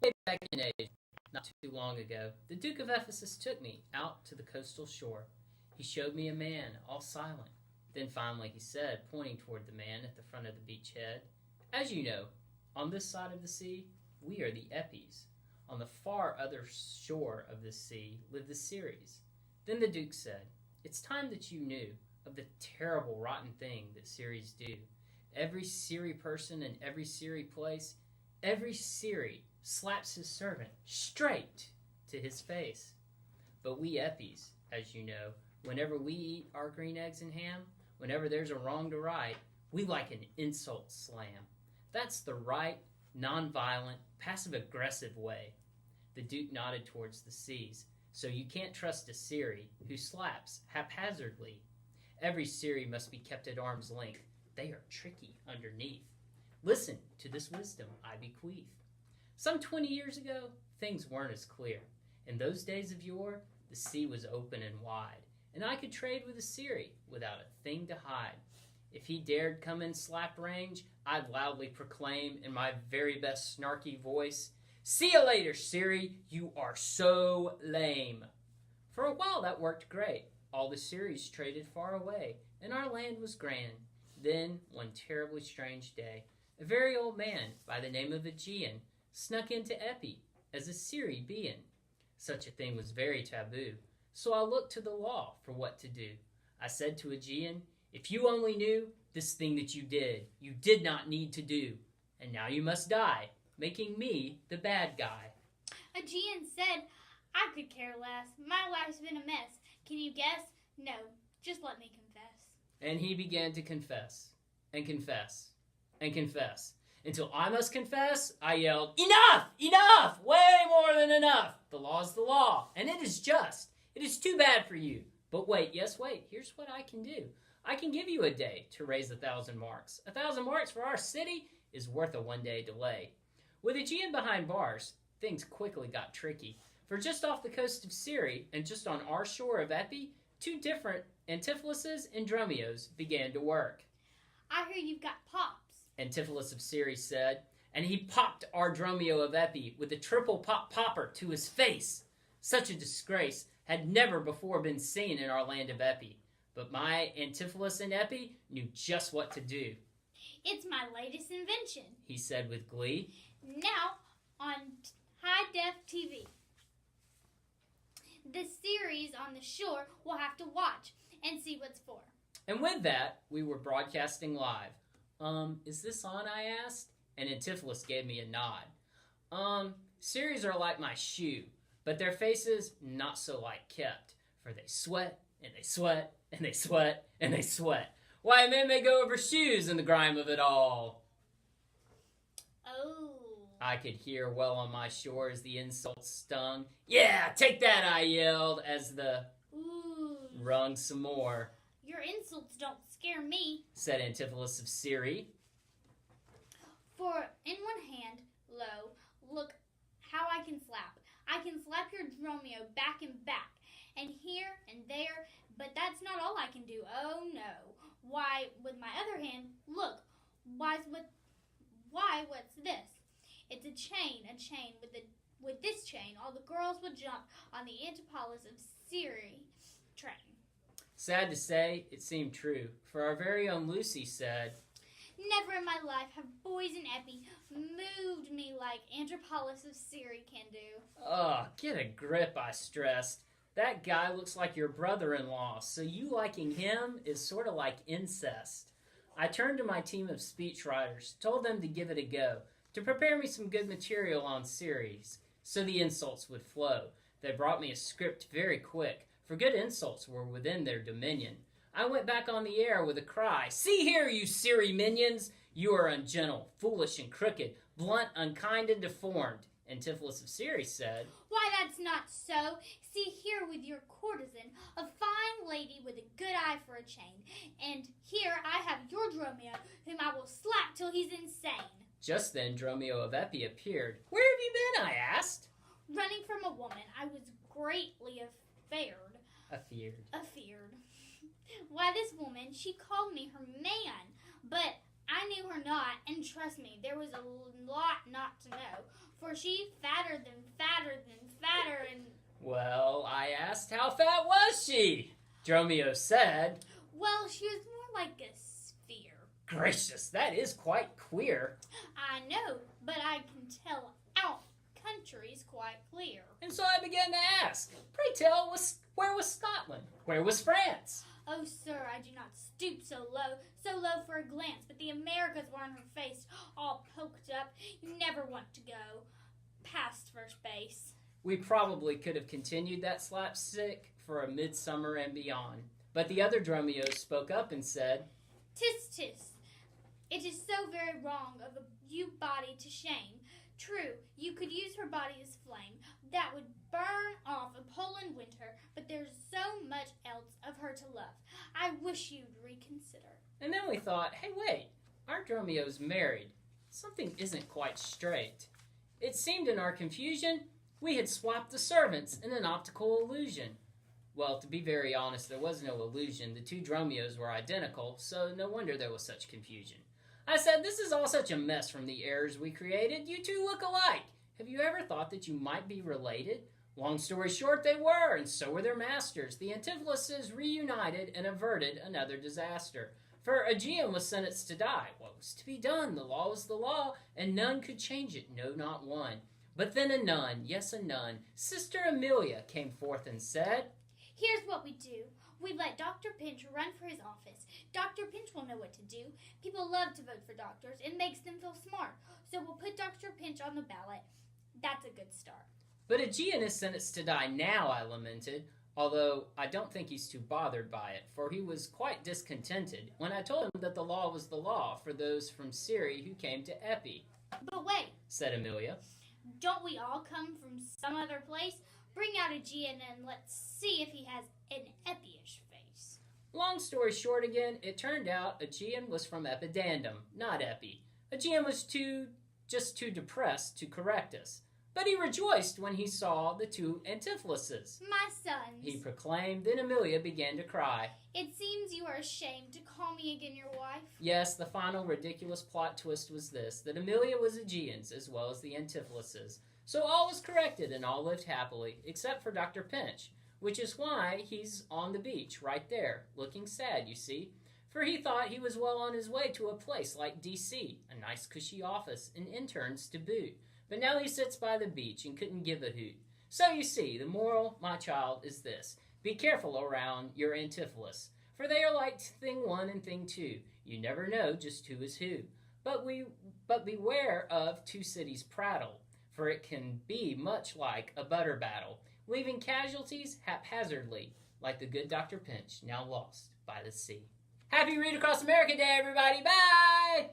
Way back in age, not too long ago, the Duke of Ephesus took me out to the coastal shore. He showed me a man, all silent. Then finally he said, pointing toward the man at the front of the beach head, "As you know, on this side of the sea, we are the Epes. On the far other shore of the sea live the Ceres." Then the Duke said, "It's time that you knew of the terrible rotten thing that Ceres do. Every Ceres person in every Ceres place, every Ceres slaps his servant straight to his face. But we Epes, as you know, whenever we eat our green eggs and ham, whenever there's a wrong to right, we like an insult slam. That's the right, non-violent, passive-aggressive way." The Duke nodded towards the seas. "So you can't trust a Ceres who slaps haphazardly. Every Ceres must be kept at arm's length. They are tricky underneath. Listen to this wisdom I bequeath. Some 20 years ago, things weren't as clear. In those days of yore, the sea was open and wide, and I could trade with a Ceres without a thing to hide. If he dared come in slap range, I'd loudly proclaim in my very best snarky voice, 'See you later, Ceres, you are so lame.' For a while that worked great. All the Ceres traded far away, and our land was grand. Then, one terribly strange day, a very old man by the name of Aegean snuck into Epi as a Ceres being. Such a thing was very taboo, so I looked to the law for what to do. I said to Aegean, 'If you only knew, this thing that you did not need to do. And now you must die, making me the bad guy.'" Aegean said, "I could care less. My life's been a mess. Can you guess? No, just let me confess." And he began to confess, and confess, and confess. Until I must confess, I yelled, "Enough! Enough! Way more than enough! The law's the law, and it is just. It is too bad for you. But wait, yes, wait, here's what I can do. I can give you a day to raise 1,000 marks. 1,000 marks for our city is worth a one-day delay." With Aegean behind bars, things quickly got tricky. For just off the coast of Ceres, and just on our shore of Epi, two different Antipholuses and Dromios began to work. "I hear you've got pops," Antipholus of Ceres said, and he popped our Dromio of Epi with a triple popper to his face. Such a disgrace had never before been seen in our land of Epi, but my Antipholus in Epi knew just what to do. "It's my latest invention," he said with glee. "Now on high-def TV. The Ceres on the shore will have to watch and see what's for." And with that, we were broadcasting live. Is this on, I asked? And Antipholus gave me a nod. Ceres are like my shoe, but their faces not so like kept, for they sweat, and they sweat, and they sweat, and they sweat. Why, men may go over shoes in the grime of it all. "Oh." I could hear well on my shore as the insult stung. "Yeah, take that," I yelled, as the "Ooh. rung some more. Your insults don't scare me," said Antipholus of Ceres. "For in one hand, lo, look how I can slap. I can slap your Dromio back and back, and here and there, but that's not all I can do. Oh no. Why, with my other hand, look, what's this? It's a chain. With this chain, all the girls would jump on the Antipholus of Ceres train." Sad to say, it seemed true, for our very own Lucy said, "Never in my life have boys in Epi moved me like Antipholus of Ceres can do." "Oh, get a grip," I stressed. "That guy looks like your brother-in-law, so you liking him is sort of like incest." I turned to my team of speechwriters, told them to give it a go, to prepare me some good material on Ceres, so the insults would flow. They brought me a script very quick, for good insults were within their dominion. I went back on the air with a cry, "See here, you Ceres minions! You are ungentle, foolish, and crooked, blunt, unkind, and deformed." Antipholus of Ceres said, "Why, that's not so. See here with your courtesan, a fine lady with a good eye for a chain. And here I have your Dromio, whom I will slap till he's insane." Just then Dromio of Epi appeared. "Where have you been?" I asked. "Running from a woman, I was greatly afeared." Afeared. "Why, this woman, she called me her man, but I knew her not, and trust me, there was a lot not to know, for she fatter than fatter than fatter and... Well, I asked how fat was she? Dromio said, Well, she was more like a sphere. Gracious, that is quite queer. I know, but I can tell out countries quite clear. And so I began to ask, pray tell, where was Scotland? Where was France? Oh, sir, I do not stoop so low for a glance, but the Americas were on her face, all poked up. You never want to go past first base. We probably could have continued that slapstick for a midsummer and beyond. But the other Dromios spoke up and said, Tis, it is so very wrong of a you body to shame. True, you could use her body as flame. That would burn off a Poland winter, but there's so much else of her to love. I wish you'd reconsider. And then we thought, hey, wait, aren't Dromios married? Something isn't quite straight. It seemed in our confusion we had swapped the servants in an optical illusion. Well, to be very honest, there was no illusion. The two Dromios were identical, so no wonder there was such confusion. I said, this is all such a mess from the errors we created. You two look alike. Have you ever thought that you might be related? Long story short, they were, and so were their masters. The Antiphluses reunited and averted another disaster. For Aegeon was sentenced to die. What was to be done? The law was the law, and none could change it, no, not one. But then a nun, yes, a nun, Sister Amelia, came forth and said, Here's what we do. We let Dr. Pinch run for his office. Dr. Pinch will know what to do. People love to vote for doctors. It makes them feel smart. So we'll put Dr. Pinch on the ballot. That's a good start. But Aegeon is sentenced to die now, I lamented, although I don't think he's too bothered by it, for he was quite discontented when I told him that the law was the law for those from Syria who came to Epi. But wait, said Amelia. Don't we all come from some other place? Bring out Aegeon and let's see if he has an Epi-ish face. Long story short again, it turned out Aegeon was from Epidandum, not Epi. Aegeon was just too depressed to correct us. But he rejoiced when he saw the two Antiphluses. My sons, he proclaimed. Then Amelia began to cry. It seems you are ashamed to call me again your wife. Yes, the final ridiculous plot twist was this, that Amelia was Aegeon's as well as the Antiphluses. So all was corrected and all lived happily, except for Dr. Pinch, which is why he's on the beach right there, looking sad, you see. For he thought he was well on his way to a place like D.C., a nice cushy office, and interns to boot. But now he sits by the beach and couldn't give a hoot. So you see, the moral, my child, is this. Be careful around your Antipholus, for they are like thing one and thing two. You never know just who is who. But beware of two cities prattle, for it can be much like a butter battle, leaving casualties haphazardly, like the good Dr. Pinch, now lost by the sea. Happy Read Across America Day, everybody! Bye!